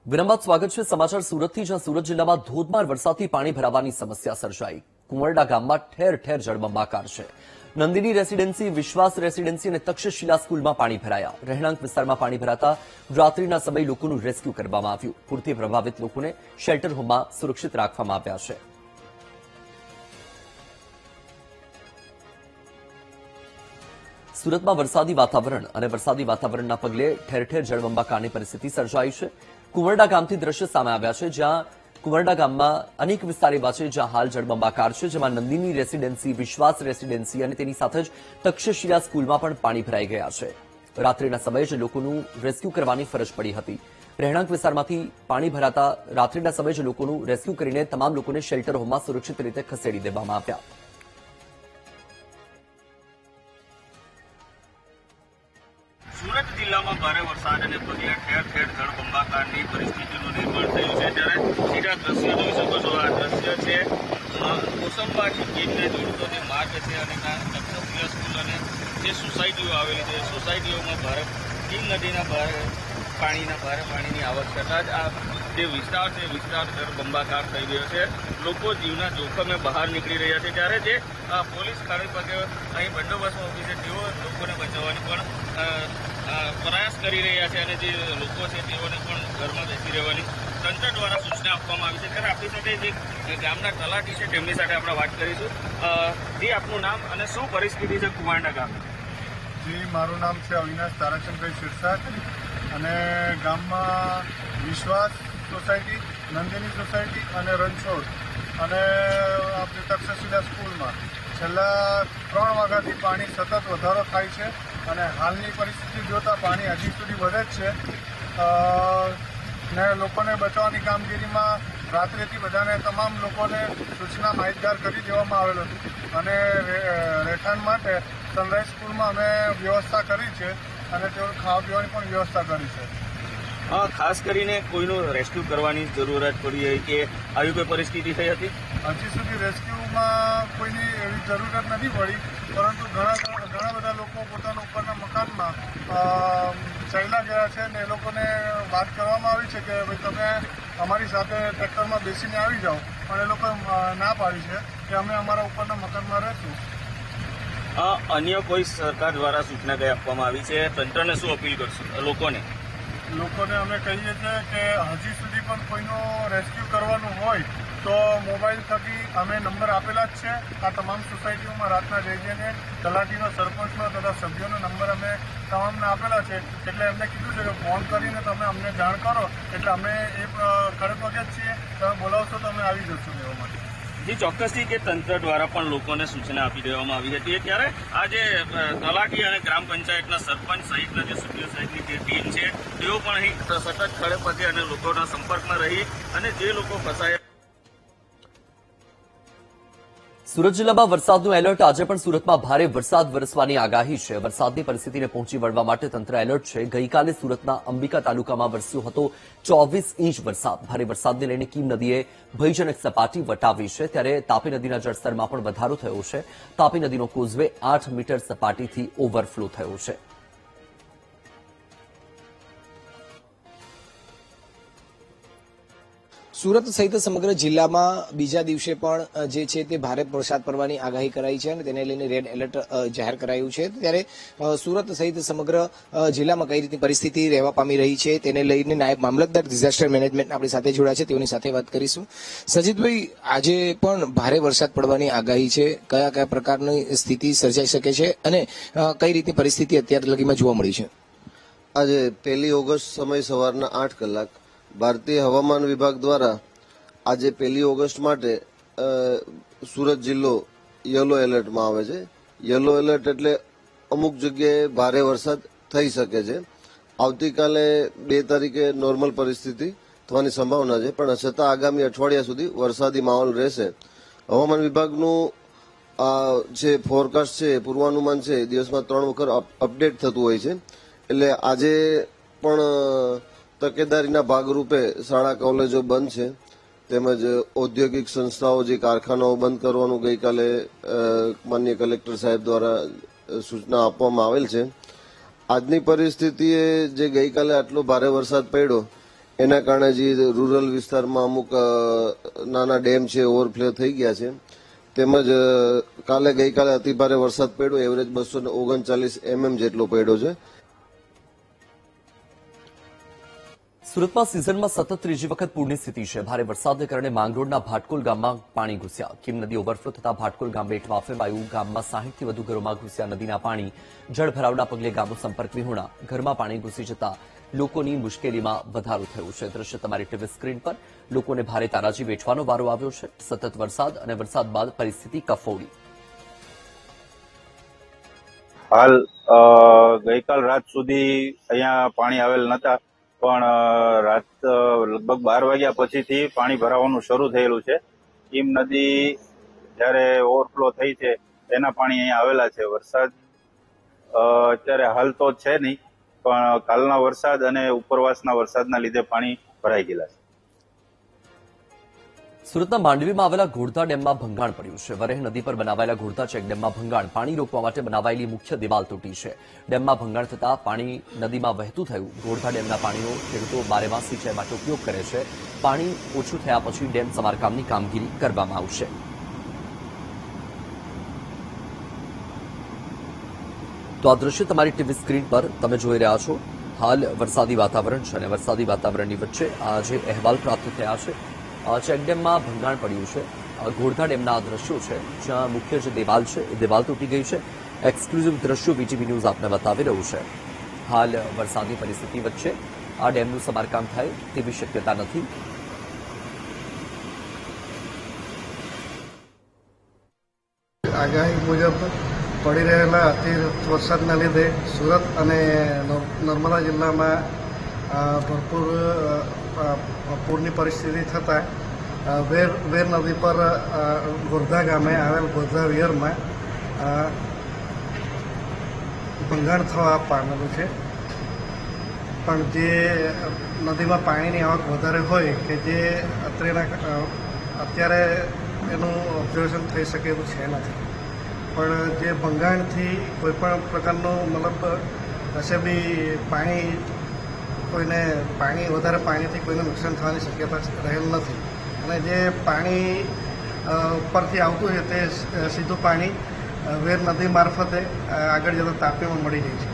વિરામ બાદ સ્વાગત છે સમાચાર સુરતથી, જ્યાં સુરત જિલ્લામાં ધોધમાર વરસાદથી પાણી ભરાવાની સમસ્યા સર્જાઈ. કુંવરડા ગામમાં ઠેર ઠેર જળબંબાકાર છે. નંદિની રેસીડેન્સી, વિશ્વાસ રેસીડેન્સી અને તક્ષશિલા સ્કૂલમાં પાણી ભરાયા. રહેણાંક વિસ્તારમાં પાણી ભરાતા રાત્રિના સમયે લોકોનું રેસ્ક્યુ કરવામાં આવ્યું. પૂરથી પ્રભાવિત લોકોને શેલ્ટર હોમમાં સુરક્ષિત રાખવામાં આવ્યા છે. સુરતમાં વરસાદી વાતાવરણના પગલે ઠેર ઠેર જળબંબાકારની પરિસ્થિતિ સર્જાઈ છે. કુંવરડા ગામથી દ્રશ્ય સામે આવ્યા છે, જ્યાં કુંવરડા ગામમાં અનેક વિસ્તાર એવા છે જ્યાં હાલ જળબંબાકાર છે, જેમાં નંદિની રેસીડેન્સી, વિશ્વાસ રેસીડેન્સી અને તેની સાથે જ તક્ષશિલા સ્કૂલમાં પણ પાણી ભરાઈ ગયા છે. રાત્રિના સમયે જ લોકોનું રેસ્ક્યુ કરવાની ફરજ પડી હતી. રહેણાંક વિસ્તારમાંથી પાણી ભરાતા રાત્રિના સમયે જ લોકોનું રેસ્ક્યુ કરીને તમામ લોકોને શેલ્ટર હોમમાં સુરક્ષિત રીતે ખસેડી દેવામાં આવ્યા. સુરત જિલ્લામાં ભારે વરસાદને પગલે ઠેર ઠેર જળબંબાકારની પરિસ્થિતિનું નિર્માણ થયું છે. ત્યારે સીધા દ્રશ્ય જોઈ શકો છો. આ દ્રશ્ય છે કોસંબાથી ગીરને જોડતો જે માર્ગ છે અને તક્ષશિલા સ્કૂલ અને જે સોસાયટીઓ આવેલી છે, સોસાયટીઓમાં ભારે ગીર નદીના ભારે પાણીની આવક થતાં જ આ જે વિસ્તાર છે વિસ્તાર જળબંબાકાર થઈ ગયો છે. લોકો જીવના જોખમે બહાર નીકળી રહ્યા છે. ત્યારે જે પોલીસ ખાડી પગે અહીં બંદોબસ્તમાં ઊભી છે, તેઓ લોકોને બચાવવાની પણ પ્રયાસ કરી રહ્યા છે અને જે લોકો છે તેઓને પણ ઘરમાં બેસી રહેવાની તંત્ર દ્વારા સૂચના આપવામાં આવી છે. ત્યારે આપણી સાથે જે ગામના તલાટી છે તેમની સાથે આપણે વાત કરીશું. જે આપનું નામ અને શું પરિસ્થિતિ છે કુંવરડા ગામની? જી, મારું નામ છે અવિનાશ તારાચંદભાઈ શિરસાટ અને ગામમાં વિશ્વાસ સોસાયટી, નંદિની સોસાયટી અને રણછોડ અને આપણી તક્ષશિલા સ્કૂલમાં છેલ્લા 3 વાગ્યાથી પાણી સતત વધારો થાય છે અને હાલની પરિસ્થિતિ જોતાં પાણી હજી સુધી વધે જ છે. ને લોકોને બચાવવાની કામગીરીમાં રાત્રેથી બધાને તમામ લોકોને સૂચના માહિતગાર કરી દેવામાં આવેલ હતું અને રહેઠાણ માટે સનરાઈઝ સ્કૂલમાં અમે વ્યવસ્થા કરી છે અને તેઓ ખાવા પીવાની પણ વ્યવસ્થા કરી છે. ખાસ કરીને કોઈનું રેસ્ક્યુ કરવાની જરૂરત પડી હોય કે આવી કોઈ પરિસ્થિતિ થઈ હતી? હજી સુધી રેસ્ક્યુમાં કોઈની એવી જરૂરત નથી પડી, પરંતુ ઘણા બધા લોકો પોતાના ઉપરના મકાનમાં ચાલ્યા ગયા છે અને એ લોકોને વાત કરવામાં આવી છે કે ભાઈ તમે અમારી સાથે ટ્રેક્ટરમાં બેસીને આવી જાઓ, પણ એ લોકોએ ના પાડી છે કે અમે અમારા ઉપરના મકાનમાં રહીશું. અન્ય કોઈ સરકાર દ્વારા સૂચના કઈ આપવામાં આવી છે? તંત્રને શું અપીલ કરશું લોકોને અમે કહીએ છીએ કે હજી સુધી પણ કોઈનું રેસ્ક્યુ કરવાનું હોય તો મોબાઈલ થકી અમે નંબર આપેલા જ છે. આ તમામ સોસાયટીઓમાં રાતના જઈ જઈને તલાટીનો, સરપંચનો તથા સભ્યોનો નંબર અમે તમામને આપેલા છે. એટલે એમને કીધું છે કે ફોન કરીને તમે અમને જાણ કરો એટલે અમે એ ખડે પગે જ છીએ. તમે બોલાવશો તો અમે આવી જશું લેવા માટે. જે ચોક્કસથી કે તંત્ર દ્વારા પણ લોકોને સૂચના આપી દેવામાં આવી હતી. ત્યારે આ જે તલાટી અને ગ્રામ પંચાયતના સરપંચ સહિતના જે સભ્યો સહિતની જે ટીમ છે તેઓ પણ અહીં સતત ખડે પગે અને લોકોના સંપર્કમાં રહી અને જે લોકો ફસાયા. સુરત જિલ્લામાં વરસાદનું એલર્ટ. આજે પણ સુરતમાં ભારે વરસાદ વરસવાની આગાહી છે. વરસાદની પરિસ્થિતિને પહોંચી વળવા માટે તંત્ર એલર્ટ છે. ગઈકાલે સુરતના અંબિકા તાલુકામાં વરસ્યો હતો 24 ઇંચ વરસાદ. ભારે વરસાદને લઈને કીમ નદીએ ભયજનક સપાટી વટાવી છે. ત્યારે તાપી નદીના જળસ્તરમાં પણ વધારો થયો છે. તાપી નદીનો કોઝવે 8 મીટર સપાટીથી ઓવરફ્લો થયો છે. સુરત સહિત સમગ્ર જિલ્લામાં બીજા દિવસે પણ જે છે તે ભારે વરસાદ પડવાની આગાહી કરાઈ છે અને તેને લઈને રેડ એલર્ટ જાહેર કરાયું છે. ત્યારે સુરત સહિત સમગ્ર જિલ્લામાં કઈ રીતની પરિસ્થિતિ રહેવા પામી રહી છે તેને લઈને નાયબ મામલતદાર ડિઝાસ્ટર મેનેજમેન્ટ આપણી સાથે જોડાયા છે, તેઓની સાથે વાત કરીશું. સજીતભાઈ, આજે પણ ભારે વરસાદ પડવાની આગાહી છે. કયા કયા પ્રકારની સ્થિતિ સર્જાઈ શકે છે અને કઈ રીતની પરિસ્થિતિ અત્યાર લગીમાં જોવા મળી છે? આજે 1 ઓગસ્ટ સમય સવારના 8 કલાક ભારતીય હવામાન વિભાગ દ્વારા આજે 1 ઓગસ્ટ માટે સુરત જિલ્લો યલો એલર્ટમાં આવે છે. યલો એલર્ટ એટલે અમુક જગ્યાએ ભારે વરસાદ થઈ શકે છે. આવતીકાલે 2 તારીખે નોર્મલ પરિસ્થિતિ થવાની સંભાવના છે, પણ છતાં આગામી અઠવાડિયા સુધી વરસાદી માહોલ રહેશે. હવામાન વિભાગનું જે ફોરકાસ્ટ છે, પૂર્વાનુમાન છે, દિવસમાં 3 વખત અપડેટ થતું હોય છે. એટલે આજે પણ તકેદારીના ભાગરૂપે શાળા કોલેજો બંધ છે, તેમજ ઔદ્યોગિક સંસ્થાઓ, જે કારખાનાઓ બંધ કરવાનું ગઈકાલે માનનીય કલેક્ટર સાહેબ દ્વારા સૂચના આપવામાં આવેલ છે. આજની પરિસ્થિતિએ જે ગઈકાલે આટલો ભારે વરસાદ પડ્યો એના કારણે જે રૂરલ વિસ્તારમાં અમુક નાના ડેમ છે ઓવરફ્લો થઈ ગયા છે. તેમજ ગઈકાલે અતિભારે વરસાદ પડ્યો, એવરેજ 239 mm જેટલો પડ્યો છે. સુરતમાં સિઝનમાં સતત ત્રીજી વખત પૂરની સ્થિતિ છે. ભારે વરસાદને કારણે માંગરોળના ભાટકોલ ગામમાં પાણી ઘૂસ્યા. કીમ નદી ઓવરફ્લો થતા ભાટકોલ ગામ બેટવાફે વાયું. ગામમાં 60 થી વધુ ઘરોમાં ઘૂસ્યા નદીના પાણી. જળભરાવના પગલે ગામનો સંપર્ક વિહોણા. ઘરમાં પાણી ઘૂસી જતા લોકોની મુશ્કેલીમાં વધારો થયો છે. દ્રશ્ય તમારી ટીવી સ્ક્રીન પર. લોકોને ભારે તારાજી વેઠવાનો વારો આવ્યો છે. સતત વરસાદ અને વરસાદ બાદ પરિસ્થિતિ કફોડી. હાલ ગઈકાલ રાત સુધી અહીંયા પાણી આવેલ નતા, પણ રાત લગભગ 12 વાગ્યા પછીથી પાણી ભરાવાનું શરૂ થયેલું છે. કીમ નદી જ્યારે ઓવરફ્લો થઈ છે તેના પાણી અહીંયા આવેલા છે. વરસાદ અત્યારે હાલ તો છે નહીં, પણ કાલના વરસાદ અને ઉપરવાસના વરસાદના લીધે પાણી ભરાઈ ગયેલા છે. સુરતના માંડવીમાં આવેલા ઘોડધા ડેમમાં ભંગાણ પડ્યું છે. વરેહ નદી પર બનાવાયેલા ઘોડધા ચેકડેમમાં ભંગાણ. પાણી રોકવા માટે બનાવાયેલી મુખ્ય દિવાલ તૂટી છે. ડેમમાં ભંગાણ થતા પાણી નદીમાં વહેતું થયું. ઘોડધા ડેમના પાણીનો ખેડૂતો બારેમાસ સિંચાઈ માટે ઉપયોગ કરે છે. પાણી ઓછું થયા પછી ડેમ સમારકામની કામગીરી કરવામાં આવશે. તો આ દ્રશ્ય તમારી ટીવી સ્ક્રીન પર તમે જોઈ રહ્યા છો. હાલ વરસાદી વાતાવરણ છે અને વરસાદી વાતાવરણની વચ્ચે આ જે અહેવાલ પ્રાપ્ત થયા છે, ચેકડેમમાં ભંગાણ પડ્યું છે. ઘોડધા ડેમના આ દ્રશ્યો છે, જ્યાં મુખ્ય જે દિવાલ છે એ દિવાલ તૂટી ગઈ છે. એક્સક્લુઝિવ દ્રશ્યો વીટીવી ન્યૂઝ આપને બતાવી રહ્યું છે. હાલ વરસાદની પરિસ્થિતિ વચ્ચે આ ડેમનું સમારકામ થાય તેવી શક્યતા નથી. આગાહી મુજબ પડી રહેલા અતિ વરસાદના લીધે સુરત અને નર્મદા જિલ્લામાં ભરપૂર પૂરની પરિસ્થિતિ થતાં વેર નદી પર ગોરધા ગામે આવેલ ગોરધા વિયરમાં ભંગાણ થવા પામેલું છે. પણ જે નદીમાં પાણીની આવક વધારે હોય કે જે અત્યારે એનું ઓબ્ઝર્વેશન થઈ શકે એવું છે નથી. પણ જે ભંગાણથી કોઈપણ પ્રકારનું મતલબ કશે બી વધારે પાણીથી કોઈને નુકસાન થવાની શક્યતા રહેલ નથી. અને જે પાણી ઉપરથી આવતું છે તે સીધું પાણી વેર નદી મારફતે આગળ જતાં તાપીમાં મળી જાય છે.